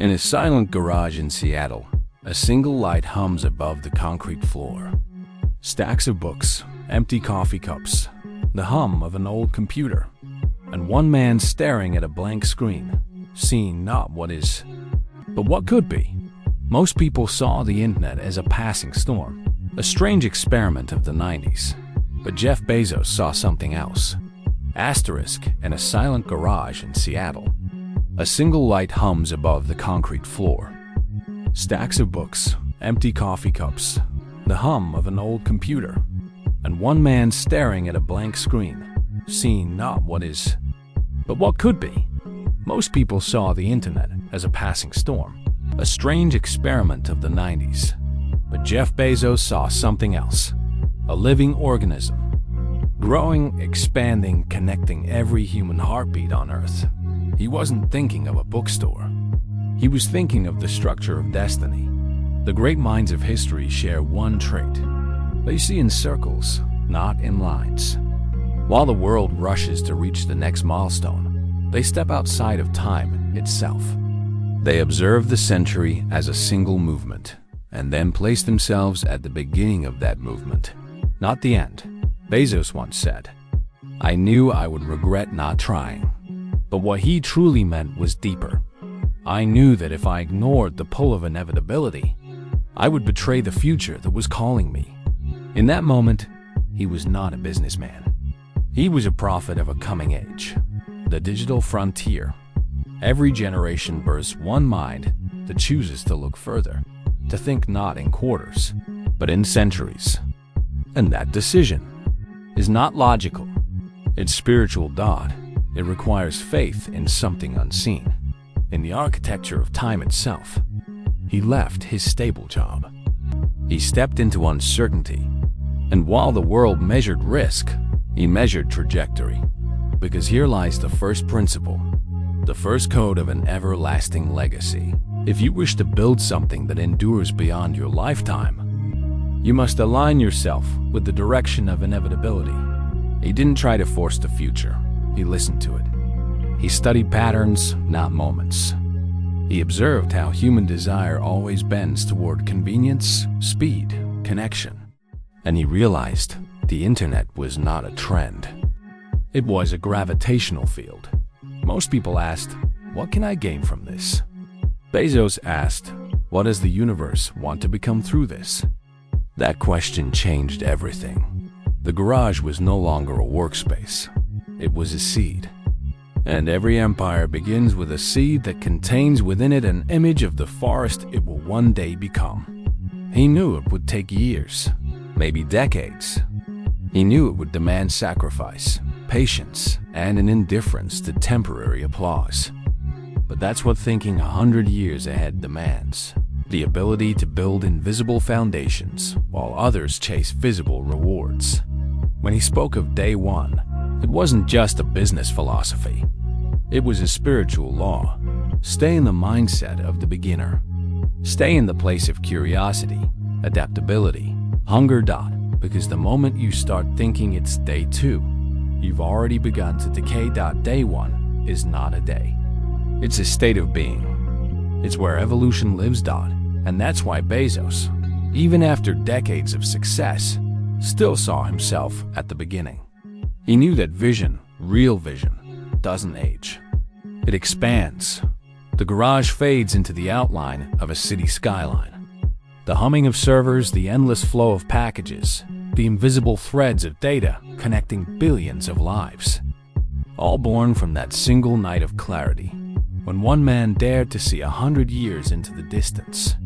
In a silent garage in Seattle, a single light hums above the concrete floor. Stacks of books, empty coffee cups, the hum of an old computer, and one man staring at a blank screen, seeing not what is, but what could be. Most people saw the internet as a passing storm, a strange experiment of the 90s. But Jeff Bezos saw something else. Asterisk in a silent garage in Seattle. A single light hums above the concrete floor. Stacks of books, empty coffee cups, the hum of an old computer, and one man staring at a blank screen, seeing not what is, but what could be. Most people saw the internet as a passing storm, a strange experiment of the 90s. But Jeff Bezos saw something else. A living organism. Growing, expanding, connecting every human heartbeat on Earth. He wasn't thinking of a bookstore. He was thinking of the structure of destiny. The great minds of history share one trait. They see in circles, not in lines. While the world rushes to reach the next milestone, they step outside of time itself. They observe the century as a single movement, and then place themselves at the beginning of that movement, not the end. Bezos once said, "I knew I would regret not trying." But what he truly meant was deeper. I knew that if I ignored the pull of inevitability, I would betray the future that was calling me. In that moment, he was not a businessman. He was a prophet of a coming age, the digital frontier. Every generation births one mind that chooses to look further, to think not in quarters, but in centuries. And that decision is not logical. It's spiritual thought. It requires faith in something unseen, in the architecture of time itself. He left his stable job. He stepped into uncertainty. And while the world measured risk, he measured trajectory. Because here lies the first principle, the first code of an everlasting legacy. If you wish to build something that endures beyond your lifetime, you must align yourself with the direction of inevitability. He didn't try to force the future. He listened to it. He studied patterns, not moments. He observed how human desire always bends toward convenience, speed, connection. And he realized the internet was not a trend. It was a gravitational field. Most people asked, "What can I gain from this?" Bezos asked, "What does the universe want to become through this?" That question changed everything. The garage was no longer a workspace. It was a seed. And every empire begins with a seed that contains within it an image of the forest it will one day become. He knew it would take years, maybe decades. He knew it would demand sacrifice, patience, and an indifference to temporary applause. But that's what thinking 100 years ahead demands. The ability to build invisible foundations while others chase visible rewards. When he spoke of day one, it wasn't just a business philosophy. It was a spiritual law. Stay in the mindset of the beginner. Stay in the place of curiosity, adaptability, hunger. Because the moment you start thinking it's day two, you've already begun to decay. Day one is not a day. It's a state of being. It's where evolution lives. And that's why Bezos, even after decades of success, still saw himself at the beginning. He knew that vision, real vision, doesn't age. It expands. The garage fades into the outline of a city skyline. The humming of servers, the endless flow of packages, the invisible threads of data connecting billions of lives. All born from that single night of clarity, when one man dared to see 100 years into the distance.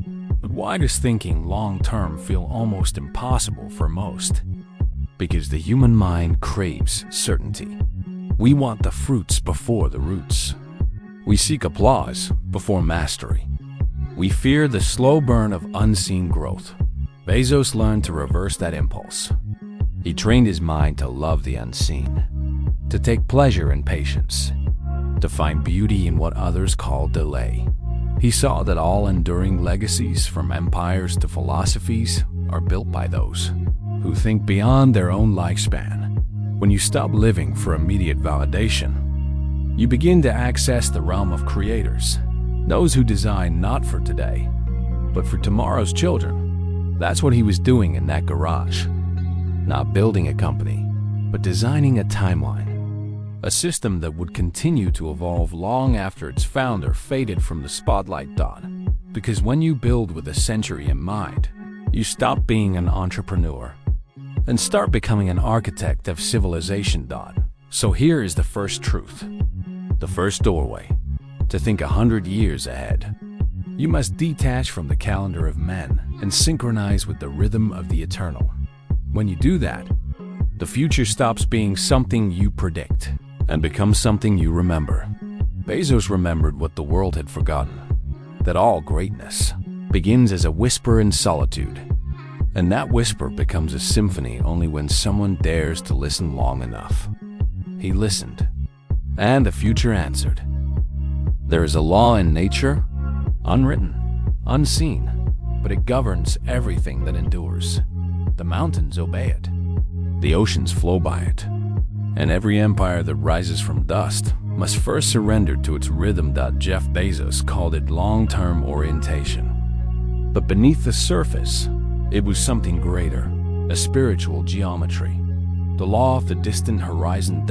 But why does thinking long-term feel almost impossible for most? Because the human mind craves certainty. We want the fruits before the roots. We seek applause before mastery. We fear the slow burn of unseen growth. Bezos learned to reverse that impulse. He trained his mind to love the unseen, to take pleasure in patience, to find beauty in what others call delay. He saw that all enduring legacies, from empires to philosophies, are built by those who think beyond their own lifespan. When you stop living for immediate validation, you begin to access the realm of creators. Those who design not for today, but for tomorrow's children. That's what he was doing in that garage. Not building a company, but designing a timeline. A system that would continue to evolve long after its founder faded from the spotlight. Because when you build with a century in mind, you stop being an entrepreneur and start becoming an architect of civilization. So here is the first truth, the first doorway, to think 100 years ahead. You must detach from the calendar of men and synchronize with the rhythm of the eternal. When you do that, the future stops being something you predict and becomes something you remember. Bezos remembered what the world had forgotten, that all greatness begins as a whisper in solitude, and that whisper becomes a symphony only when someone dares to listen long enough. He listened, and the future answered. There is a law in nature, unwritten, unseen, but it governs everything that endures. The mountains obey it, the oceans flow by it, and every empire that rises from dust must first surrender to its rhythm. Jeff Bezos called it long-term orientation. But beneath the surface, it was something greater, a spiritual geometry. The law of the distant horizon.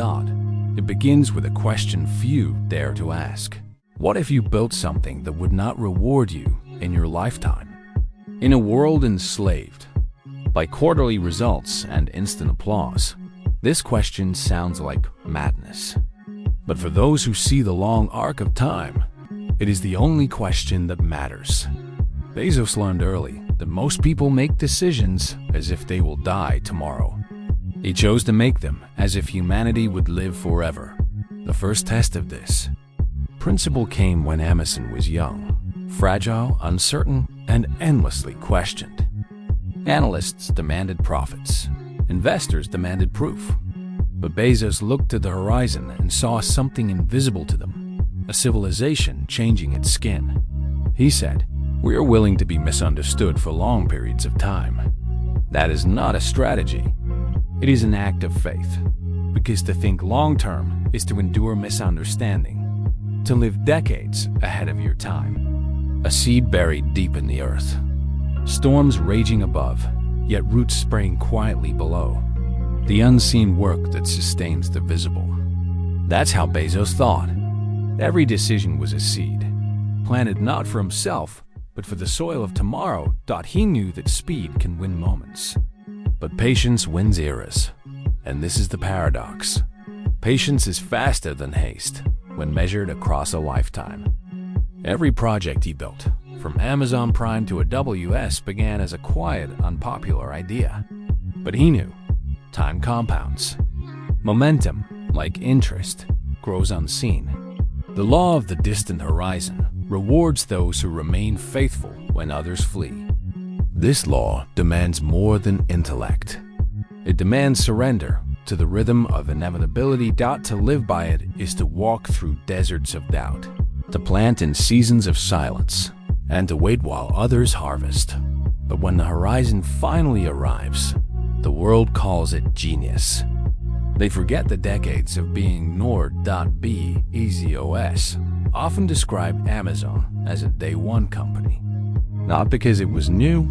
It begins with a question few dare to ask. What if you built something that would not reward you in your lifetime? In a world enslaved by quarterly results and instant applause, this question sounds like madness. But for those who see the long arc of time, it is the only question that matters. Bezos learned early that most people make decisions as if they will die tomorrow. He chose to make them as if humanity would live forever. The first test of this principle came when Amazon was young, fragile, uncertain, and endlessly questioned. Analysts demanded profits. Investors demanded proof. But Bezos looked to the horizon and saw something invisible to them, a civilization changing its skin. He said, "We are willing to be misunderstood for long periods of time." That is not a strategy. It is an act of faith. Because to think long-term is to endure misunderstanding, to live decades ahead of your time. A seed buried deep in the earth. Storms raging above, yet roots spraying quietly below. The unseen work that sustains the visible. That's how Bezos thought. Every decision was a seed, planted not for himself, but for the soil of tomorrow. He knew that speed can win moments, but patience wins eras. And this is the paradox. Patience is faster than haste when measured across a lifetime. Every project he built, from Amazon Prime to AWS, began as a quiet, unpopular idea. But he knew time compounds. Momentum, like interest, grows unseen. The law of the distant horizon rewards those who remain faithful when others flee. This law demands more than intellect. It demands surrender to the rhythm of inevitability. To live by it is to walk through deserts of doubt, to plant in seasons of silence, and to wait while others harvest. But when the horizon finally arrives, the world calls it genius. They forget the decades of being ignored. BEZOS often described Amazon as a day one company. Not because it was new,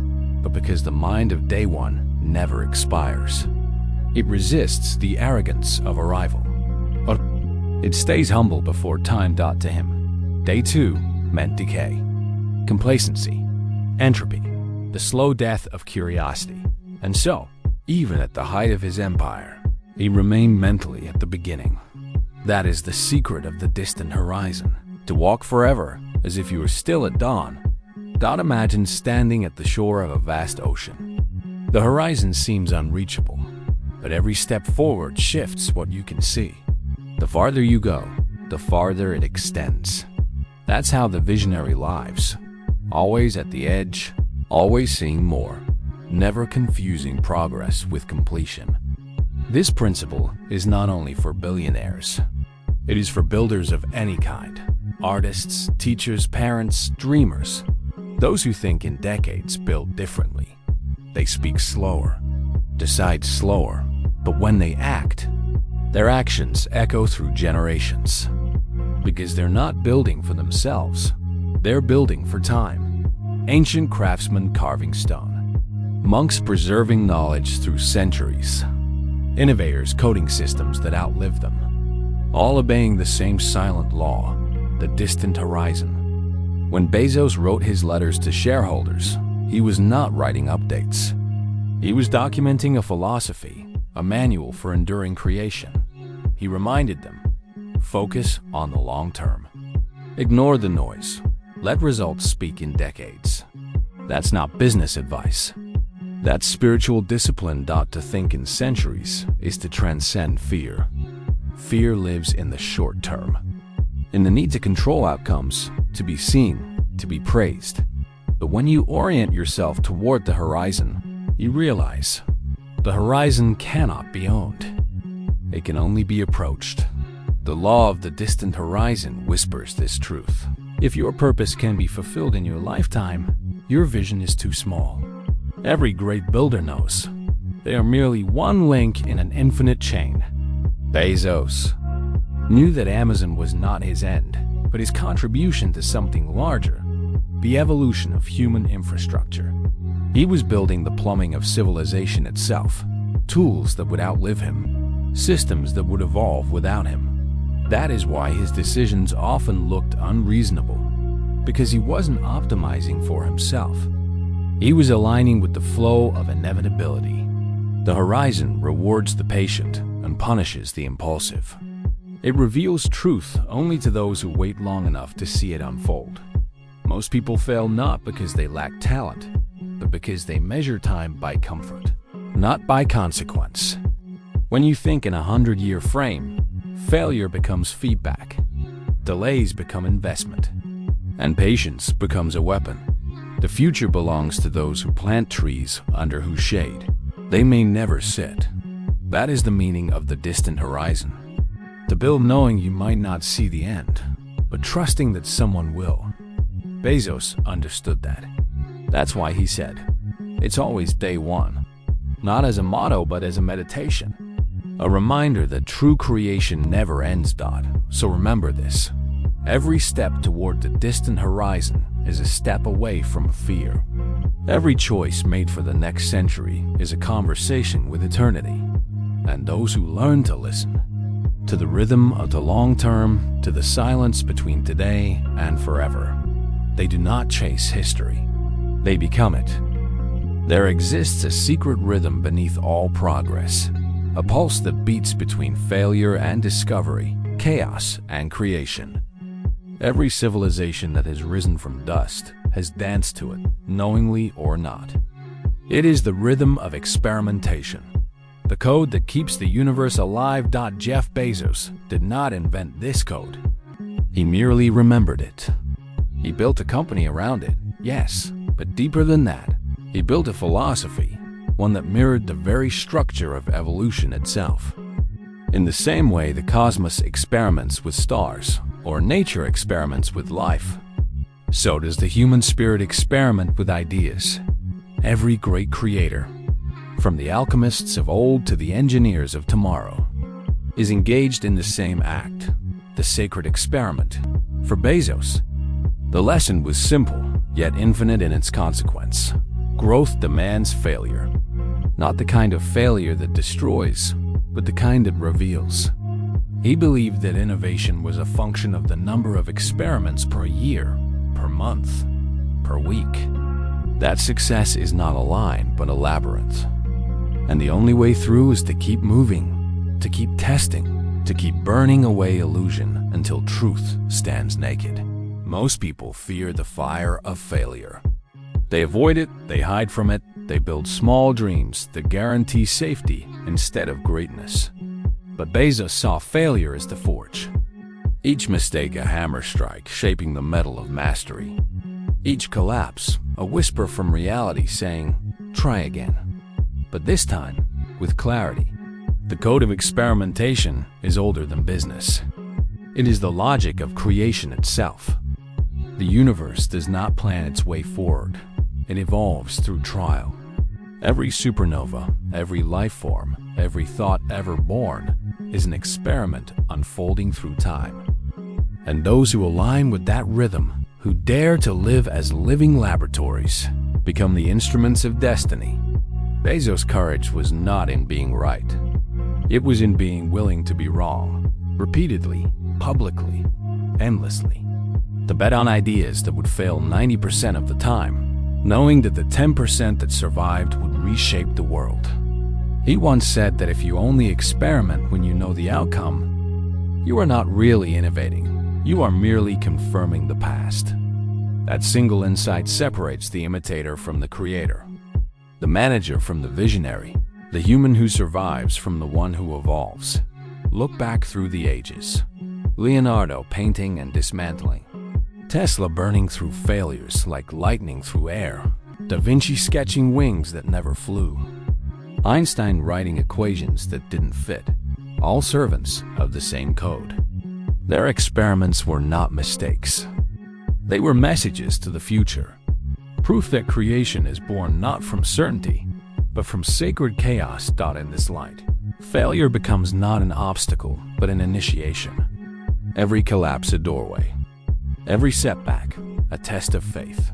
but because the mind of day one never expires. It resists the arrogance of arrival. But it stays humble before time. To him, day two meant decay, complacency, entropy, the slow death of curiosity. And so, even at the height of his empire, he remained mentally at the beginning. That is the secret of the distant horizon. To walk forever as if you were still at dawn. Imagine standing at the shore of a vast ocean. The horizon seems unreachable, but every step forward shifts what you can see. The farther you go, the farther it extends. That's how the visionary lives. Always at the edge, always seeing more, never confusing progress with completion. This principle is not only for billionaires. It is for builders of any kind. Artists, teachers, parents, dreamers. Those who think in decades build differently. They speak slower, decide slower, but when they act, their actions echo through generations. Because they're not building for themselves, They're building for time. Ancient craftsmen carving stone. Monks preserving knowledge through centuries. Innovators coding systems that outlive them. All obeying the same silent law, the distant horizon. When Bezos wrote his letters to shareholders, he was not writing updates. He was documenting a philosophy, a manual for enduring creation. He reminded them, focus on the long term. Ignore the noise. Let results speak in decades. That's not business advice. That's spiritual discipline. To think in centuries is to transcend fear. Fear lives in the short term, in the need to control outcomes, to be seen, to be praised. But when you orient yourself toward the horizon, you realize the horizon cannot be owned. It can only be approached. The law of the distant horizon whispers this truth. If your purpose can be fulfilled in your lifetime, your vision is too small. Every great builder knows they are merely one link in an infinite chain. Bezos knew that Amazon was not his end, but his contribution to something larger, the evolution of human infrastructure. He was building the plumbing of civilization itself, tools that would outlive him, systems that would evolve without him. That is why his decisions often looked unreasonable, because he wasn't optimizing for himself. He was aligning with the flow of inevitability. The horizon rewards the patient and punishes the impulsive. It reveals truth only to those who wait long enough to see it unfold. Most people fail not because they lack talent, but because they measure time by comfort, not by consequence. When you think in a 100-year frame, failure becomes feedback, delays become investment, and patience becomes a weapon. The future belongs to those who plant trees under whose shade they may never sit. That is the meaning of the distant horizon. To build knowing you might not see the end, but trusting that someone will. Bezos understood that. That's why he said, it's always day one, not as a motto but as a meditation. A reminder that true creation never ends. So remember this. Every step toward the distant horizon is a step away from fear. Every choice made for the next century is a conversation with eternity. And those who learn to listen to the rhythm of the long term, to the silence between today and forever, they do not chase history. They become it. There exists a secret rhythm beneath all progress, a pulse that beats between failure and discovery, chaos and creation. Every civilization that has risen from dust has danced to it, knowingly or not. It is the rhythm of experimentation, the code that keeps the universe alive. Jeff Bezos did not invent this code. He merely remembered it. He built a company around it, yes, but deeper than that, he built a philosophy, one that mirrored the very structure of evolution itself. In the same way the cosmos experiments with stars, or nature experiments with life, so does the human spirit experiment with ideas. Every great creator, from the alchemists of old to the engineers of tomorrow, is engaged in the same act, the sacred experiment. For Bezos, the lesson was simple, yet infinite in its consequence. Growth demands failure. Not the kind of failure that destroys, but the kind that reveals. He believed that innovation was a function of the number of experiments per year, per month, per week. That success is not a line, but a labyrinth. And the only way through is to keep moving, to keep testing, to keep burning away illusion until truth stands naked. Most people fear the fire of failure. They avoid it, they hide from it, they build small dreams that guarantee safety instead of greatness. But Bezos saw failure as the forge. Each mistake a hammer strike shaping the metal of mastery. Each collapse a whisper from reality saying, try again. But this time, with clarity. The code of experimentation is older than business. It is the logic of creation itself. The universe does not plan its way forward. It evolves through trial. Every supernova, every life form, every thought ever born is an experiment unfolding through time. And those who align with that rhythm, who dare to live as living laboratories become the instruments of destiny. Bezos' courage was not in being right. It was in being willing to be wrong, repeatedly, publicly, endlessly. To bet on ideas that would fail 90% of the time, knowing that the 10% that survived would reshape the world. He once said that if you only experiment when you know the outcome, you are not really innovating. You are merely confirming the past. That single insight separates the imitator from the creator, the manager from the visionary, the human who survives from the one who evolves. Look back through the ages. Leonardo painting and dismantling. Tesla burning through failures like lightning through air. Da Vinci sketching wings that never flew. Einstein writing equations that didn't fit. All servants of the same code. Their experiments were not mistakes. They were messages to the future. Proof that creation is born not from certainty, but from sacred chaos. In this light, failure becomes not an obstacle, but an initiation. Every collapse a doorway. Every setback a test of faith.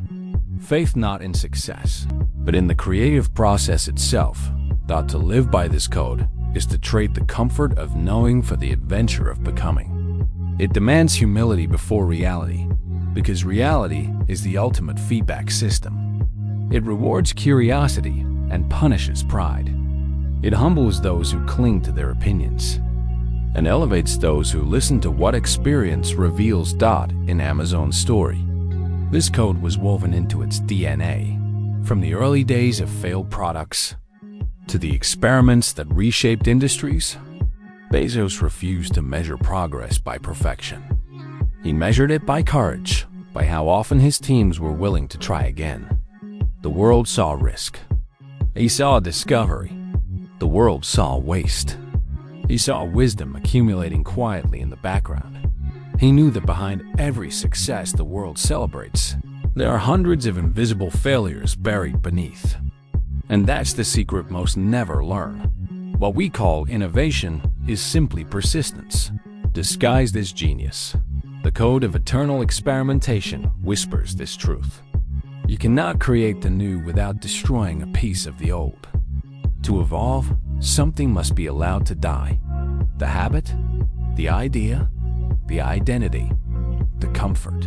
Faith not in success, but in the creative process itself. To live by this code is to trade the comfort of knowing for the adventure of becoming. It demands humility before reality, because reality is the ultimate feedback system. It rewards curiosity and punishes pride. It humbles those who cling to their opinions and elevates those who listen to what experience reveals. In Amazon's story, this code was woven into its DNA, from the early days of failed products to the experiments that reshaped industries. Bezos refused to measure progress by perfection. He measured it by courage, by how often his teams were willing to try again. The world saw risk. He saw discovery. The world saw waste. He saw wisdom accumulating quietly in the background. He knew that behind every success the world celebrates, there are hundreds of invisible failures buried beneath. And that's the secret most never learn. What we call innovation is simply persistence, disguised as genius. The code of eternal experimentation whispers this truth. You cannot create the new without destroying a piece of the old. To evolve, something must be allowed to die. The habit, the idea, the identity, the comfort.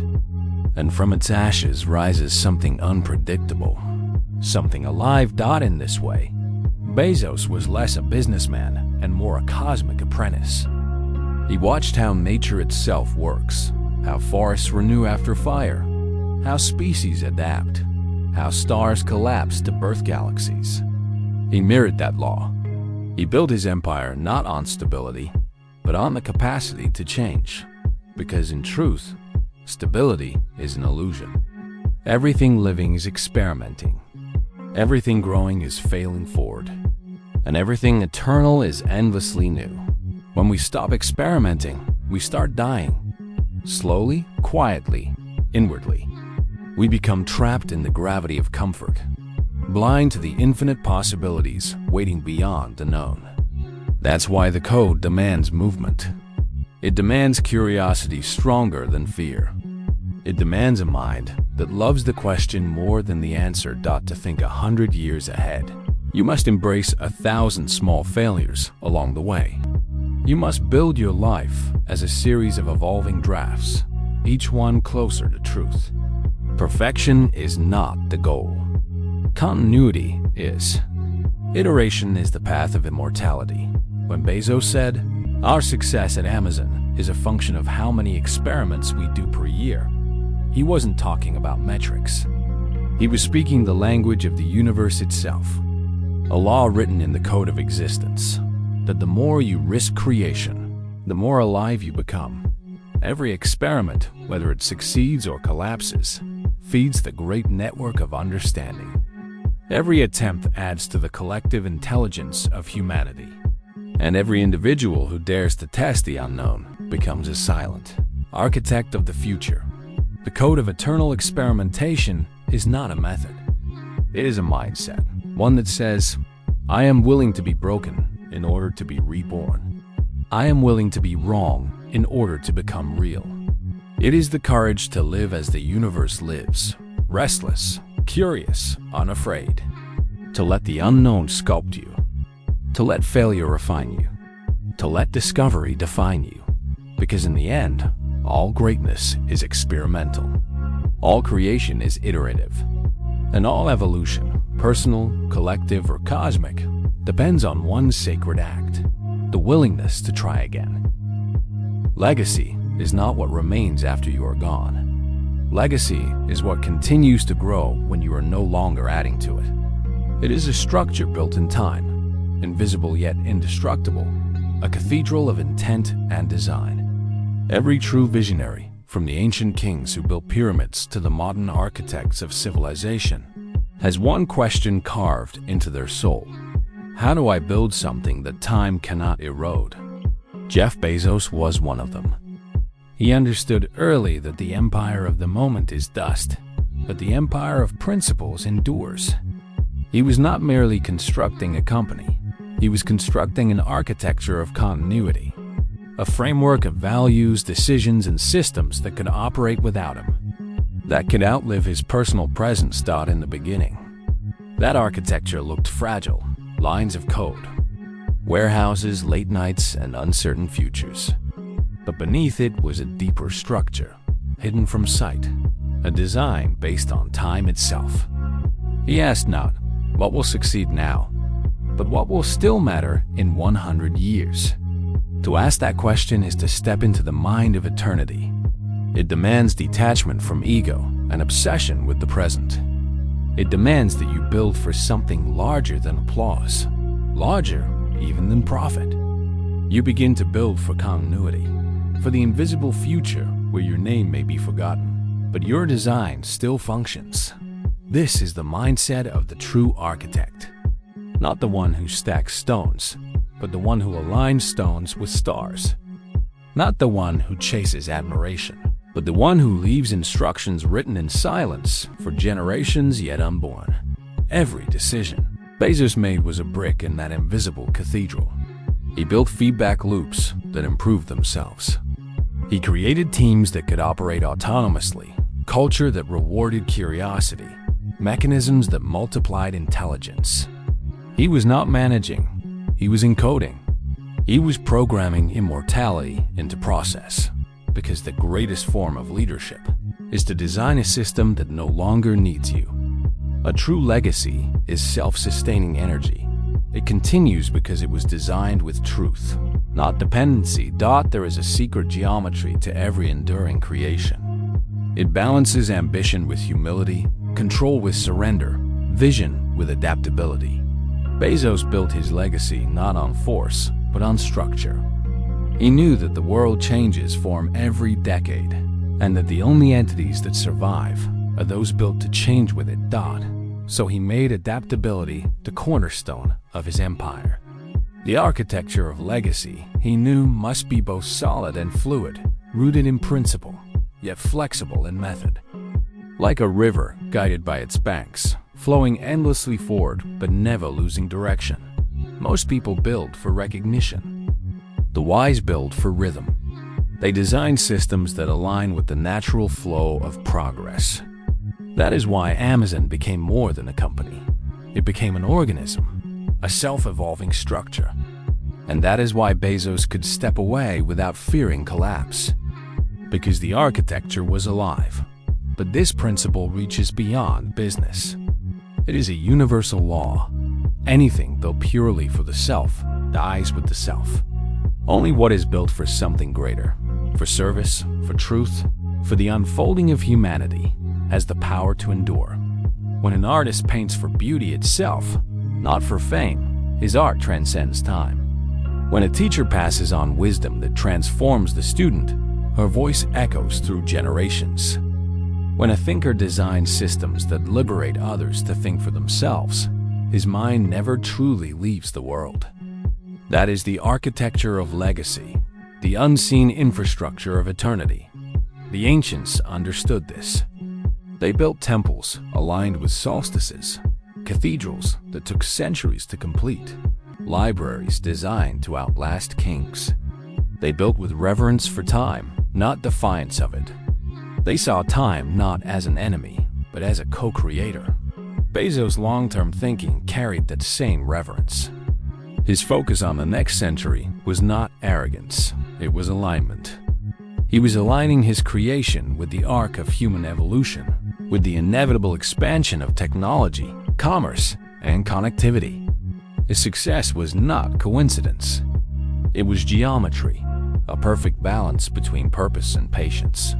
And from its ashes rises something unpredictable, something alive. In this way, Bezos was less a businessman and more a cosmic apprentice. He watched how nature itself works, how forests renew after fire, how species adapt, how stars collapse to birth galaxies. He mirrored that law. He built his empire not on stability, but on the capacity to change. Because in truth, stability is an illusion. Everything living is experimenting. Everything growing is failing forward. And everything eternal is endlessly new. When we stop experimenting, we start dying. Slowly, quietly, inwardly. We become trapped in the gravity of comfort, blind to the infinite possibilities waiting beyond the known. That's why the code demands movement. It demands curiosity stronger than fear. It demands a mind that loves the question more than the answer. To think 100 years ahead, you must embrace 1,000 small failures along the way. You must build your life as a series of evolving drafts, each one closer to truth. Perfection is not the goal. Continuity is. Iteration is the path of immortality. When Bezos said, "Our success at Amazon is a function of how many experiments we do per year," he wasn't talking about metrics. He was speaking the language of the universe itself, a law written in the code of existence, that the more you risk creation, the more alive you become. Every experiment, whether it succeeds or collapses, feeds the great network of understanding. Every attempt adds to the collective intelligence of humanity. And every individual who dares to test the unknown becomes a silent architect of the future. The code of eternal experimentation is not a method. It is a mindset, one that says, I am willing to be broken in order to be reborn. I am willing to be wrong in order to become real. It is the courage to live as the universe lives, restless, curious, unafraid. To let the unknown sculpt you. To let failure refine you. To let discovery define you. Because in the end, all greatness is experimental. All creation is iterative. And all evolution, personal, collective, or cosmic, depends on one sacred act, the willingness to try again. Legacy is not what remains after you are gone. Legacy is what continues to grow when you are no longer adding to it. It is a structure built in time, invisible yet indestructible, a cathedral of intent and design. Every true visionary, from the ancient kings who built pyramids to the modern architects of civilization, has one question carved into their soul. How do I build something that time cannot erode? Jeff Bezos was one of them. He understood early that the empire of the moment is dust, but the empire of principles endures. He was not merely constructing a company. He was constructing an architecture of continuity, a framework of values, decisions, and systems that could operate without him, that could outlive his personal presence. In the beginning, that architecture looked fragile, lines of code, warehouses, late nights, and uncertain futures. But beneath it was a deeper structure, hidden from sight, a design based on time itself. He asked not, what will succeed now, but what will still matter in 100 years? To ask that question is to step into the mind of eternity. It demands detachment from ego and obsession with the present. It demands that you build for something larger than applause, larger even than profit. You begin to build for continuity, for the invisible future where your name may be forgotten, but your design still functions. This is the mindset of the true architect. Not the one who stacks stones, but the one who aligns stones with stars. Not the one who chases admiration, but the one who leaves instructions written in silence for generations yet unborn. Every decision Bezos made was a brick in that invisible cathedral. He built feedback loops that improved themselves. He created teams that could operate autonomously, culture that rewarded curiosity, mechanisms that multiplied intelligence. He was not managing, he was encoding. He was programming immortality into process, because the greatest form of leadership is to design a system that no longer needs you. A true legacy is self-sustaining energy. It continues because it was designed with truth, not dependency. There is a secret geometry to every enduring creation. It balances ambition with humility, control with surrender, vision with adaptability. Bezos built his legacy not on force, but on structure. He knew that the world changes form every decade, and that the only entities that survive are those built to change with it. So he made adaptability the cornerstone of his empire. The architecture of legacy, he knew, must be both solid and fluid, rooted in principle, yet flexible in method. Like a river guided by its banks, flowing endlessly forward but never losing direction. Most people build for recognition. The wise build for rhythm. They design systems that align with the natural flow of progress. That is why Amazon became more than a company. It became an organism, a self-evolving structure. And that is why Bezos could step away without fearing collapse. Because the architecture was alive. But this principle reaches beyond business. It is a universal law. Anything built purely for the self dies with the self. Only what is built for something greater, for service, for truth, for the unfolding of humanity, has the power to endure. When an artist paints for beauty itself, not for fame, his art transcends time. When a teacher passes on wisdom that transforms the student, her voice echoes through generations. When a thinker designs systems that liberate others to think for themselves, his mind never truly leaves the world. That is the architecture of legacy, the unseen infrastructure of eternity. The ancients understood this. They built temples aligned with solstices, cathedrals that took centuries to complete, libraries designed to outlast kings. They built with reverence for time, not defiance of it. They saw time not as an enemy, but as a co-creator. Bezos' long-term thinking carried that same reverence. His focus on the next century was not arrogance, it was alignment. He was aligning his creation with the arc of human evolution, with the inevitable expansion of technology, commerce, and connectivity. His success was not coincidence. It was geometry, a perfect balance between purpose and patience.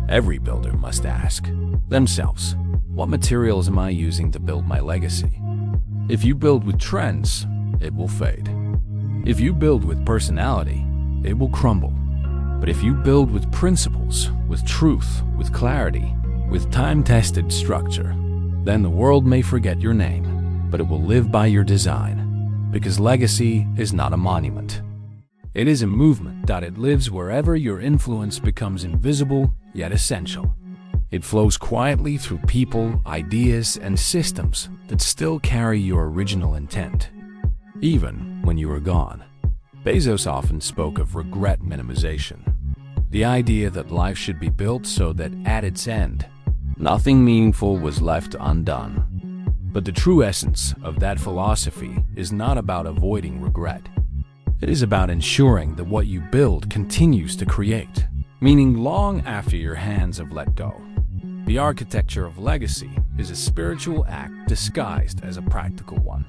Every builder must ask themselves, what materials am I using to build my legacy? If you build with trends, it will fade. If you build with personality, it will crumble. But if you build with principles, with truth, with clarity, with time-tested structure, then the world may forget your name, but it will live by your design. Because legacy is not a monument. It is a movement that it lives wherever your influence becomes invisible yet essential. It flows quietly through people, ideas, and systems that still carry your original intent, even when you are gone. Bezos often spoke of regret minimization, the idea that life should be built so that at its end, nothing meaningful was left undone. But the true essence of that philosophy is not about avoiding regret. It is about ensuring that what you build continues to create, meaning long after your hands have let go. The architecture of legacy is a spiritual act disguised as a practical one.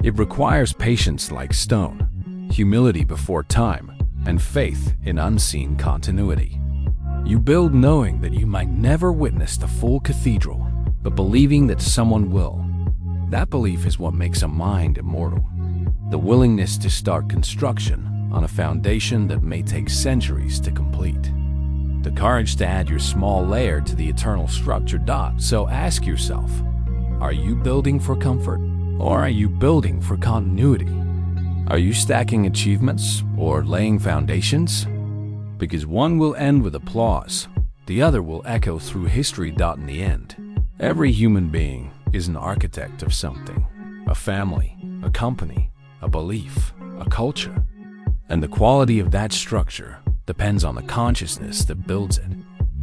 It requires patience like stone, humility before time, and faith in unseen continuity. You build knowing that you might never witness the full cathedral, but believing that someone will. That belief is what makes a mind immortal. The willingness to start construction on a foundation that may take centuries to complete. The courage to add your small layer to the eternal structure. So ask yourself, are you building for comfort, or are you building for continuity? Are you stacking achievements or laying foundations? Because one will end with applause, the other will echo through history. In the end, every human being is an architect of something, a family, a company, a belief, a culture. And the quality of that structure depends on the consciousness that builds it.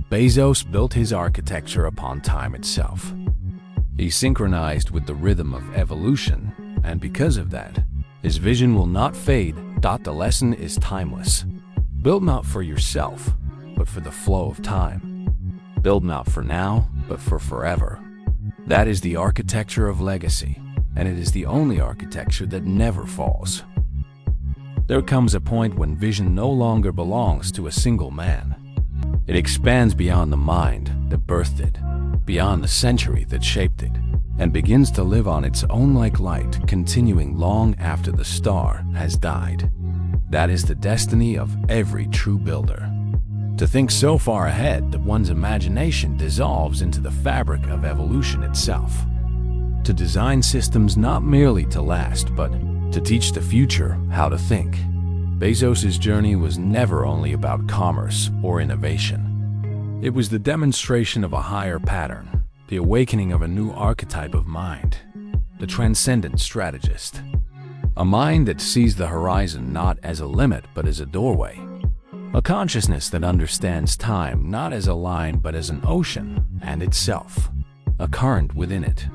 Bezos built his architecture upon time itself. He synchronized with the rhythm of evolution, and because of that, his vision will not fade. The lesson is timeless. Build not for yourself, but for the flow of time. Build not for now, but for forever. That is the architecture of legacy, and it is the only architecture that never falls. There comes a point when vision no longer belongs to a single man. It expands beyond the mind that birthed it, beyond the century that shaped it, and begins to live on its own like light, continuing long after the star has died. That is the destiny of every true builder. To think so far ahead that one's imagination dissolves into the fabric of evolution itself. To design systems not merely to last, but to teach the future how to think. Bezos' journey was never only about commerce or innovation. It was the demonstration of a higher pattern, the awakening of a new archetype of mind, the transcendent strategist. A mind that sees the horizon not as a limit but as a doorway. A consciousness that understands time not as a line but as an ocean and itself, a current within it.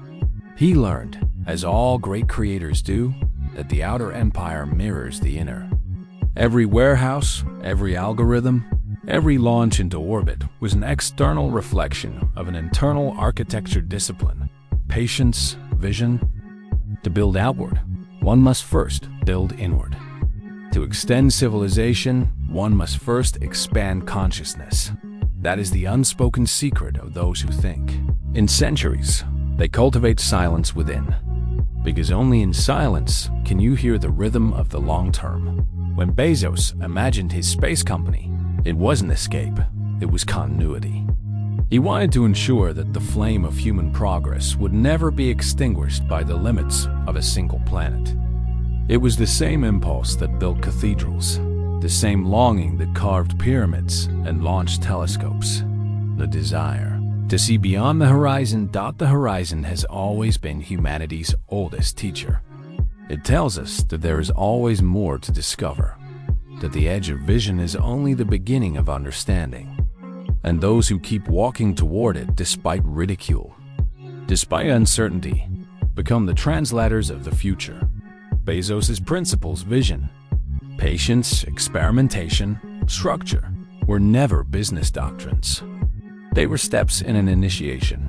He learned, as all great creators do, that the outer empire mirrors the inner. Every warehouse, every algorithm, every launch into orbit was an external reflection of an internal architecture discipline, patience, vision. To build outward, one must first build inward. To extend civilization, one must first expand consciousness. That is the unspoken secret of those who think. In centuries, they cultivate silence within. Because only in silence can you hear the rhythm of the long term. When Bezos imagined his space company, it wasn't escape, it was continuity. He wanted to ensure that the flame of human progress would never be extinguished by the limits of a single planet. It was the same impulse that built cathedrals, the same longing that carved pyramids and launched telescopes. The desire to see beyond the horizon. The horizon has always been humanity's oldest teacher. It tells us that there is always more to discover, that the edge of vision is only the beginning of understanding. and those who keep walking toward it despite ridicule, despite uncertainty, become the translators of the future. BEZOS' principles, vision, patience, experimentation, structure, were never business doctrines. They were steps in an initiation.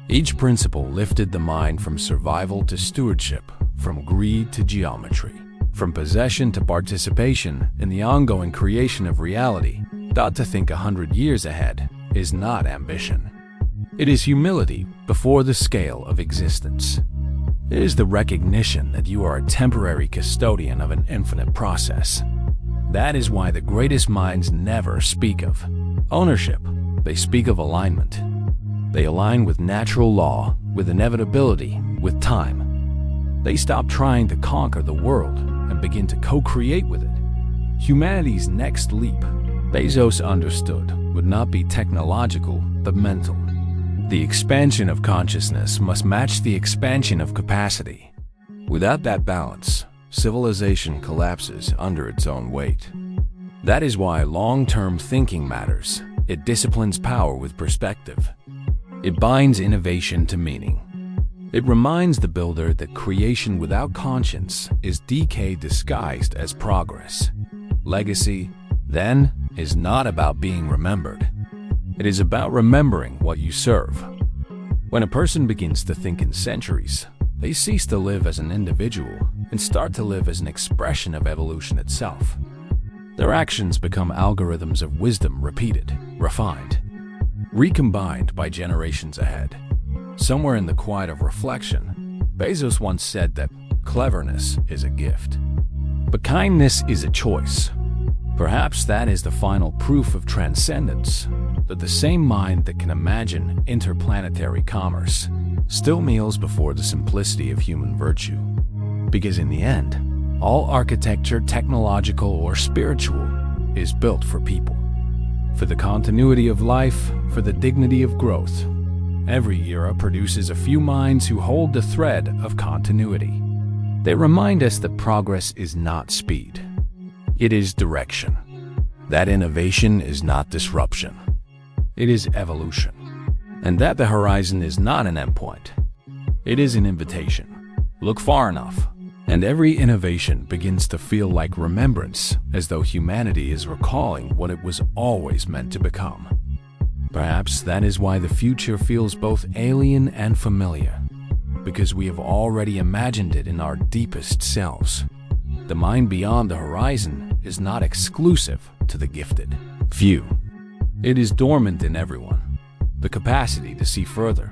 Each principle lifted the mind from survival to stewardship, from greed to geometry, from possession to participation in the ongoing creation of reality. To think 100 years ahead is not ambition. It is humility before the scale of existence. It is the recognition that you are a temporary custodian of an infinite process. That is why the greatest minds never speak of ownership. They speak of alignment. They align with natural law, with inevitability, with time. They stop trying to conquer the world and begin to co-create with it. Humanity's next leap, BEZOS understood, would not be technological, but mental. The expansion of consciousness must match the expansion of capacity. Without that balance, civilization collapses under its own weight. That is why long-term thinking matters. It disciplines power with perspective. It binds innovation to meaning. It reminds the builder that creation without conscience is decay disguised as progress. Legacy, then, is not about being remembered. It is about remembering what you serve. When a person begins to think in centuries, they cease to live as an individual and start to live as an expression of evolution itself. Their actions become algorithms of wisdom repeated, refined, recombined by generations ahead. Somewhere in the quiet of reflection, BEZOS once said that cleverness is a gift, but kindness is a choice. Perhaps that is the final proof of transcendence, that the same mind that can imagine interplanetary commerce still kneels before the simplicity of human virtue. Because in the end, all architecture, technological or spiritual, is built for people. For the continuity of life, for the dignity of growth. Every era produces a few minds who hold the thread of continuity. They remind us that progress is not speed. It is direction. That innovation is not disruption. It is evolution. And that the horizon is not an endpoint. It is an invitation. Look far enough, and every innovation begins to feel like remembrance, as though humanity is recalling what it was always meant to become. Perhaps that is why the future feels both alien and familiar, because we have already imagined it in our deepest selves. The mind beyond the horizon is not exclusive to the gifted few. It is dormant in everyone. The capacity to see further,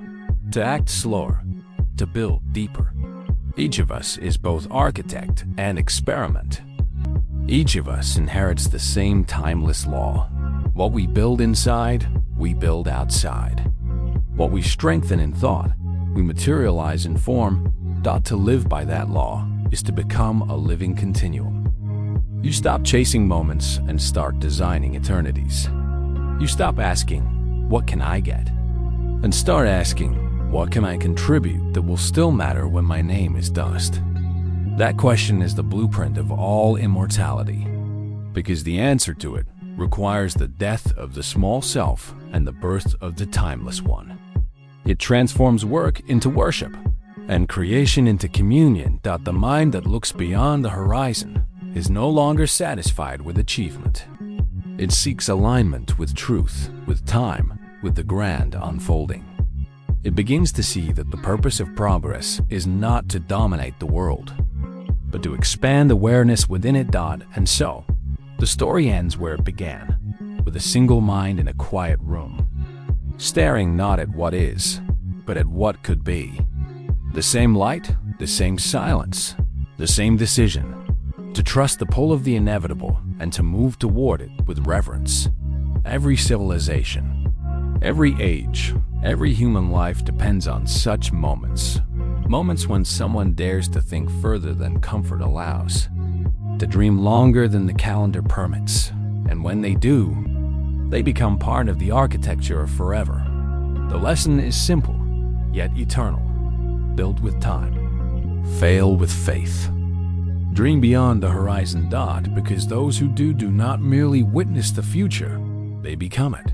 to act slower, to build deeper. Each of us is both architect and experiment. Each of us inherits the same timeless law. What we build inside, we build outside. What we strengthen in thought, we materialize in form. To live by that law is to become a living continuum. You stop chasing moments and start designing eternities. You stop asking, what can I get? And start asking, what can I contribute that will still matter when my name is dust? That question is the blueprint of all immortality, because the answer to it requires the death of the small self and the birth of the timeless one. It transforms work into worship, and creation into communion. The mind that looks beyond the horizon is no longer satisfied with achievement. It seeks alignment with truth, with time, with the grand unfolding. It begins to see that the purpose of progress is not to dominate the world, but to expand awareness within it. And so, the story ends where it began, with a single mind in a quiet room, staring not at what is, but at what could be. The same light, the same silence, the same decision, to trust the pull of the inevitable and to move toward it with reverence. Every civilization, every age, every human life depends on such moments. Moments when someone dares to think further than comfort allows, to dream longer than the calendar permits, and when they do, they become part of the architecture of forever. The lesson is simple, yet eternal. Build with time. Fail with faith. Dream beyond the horizon. Because those who do not merely witness the future, they become it.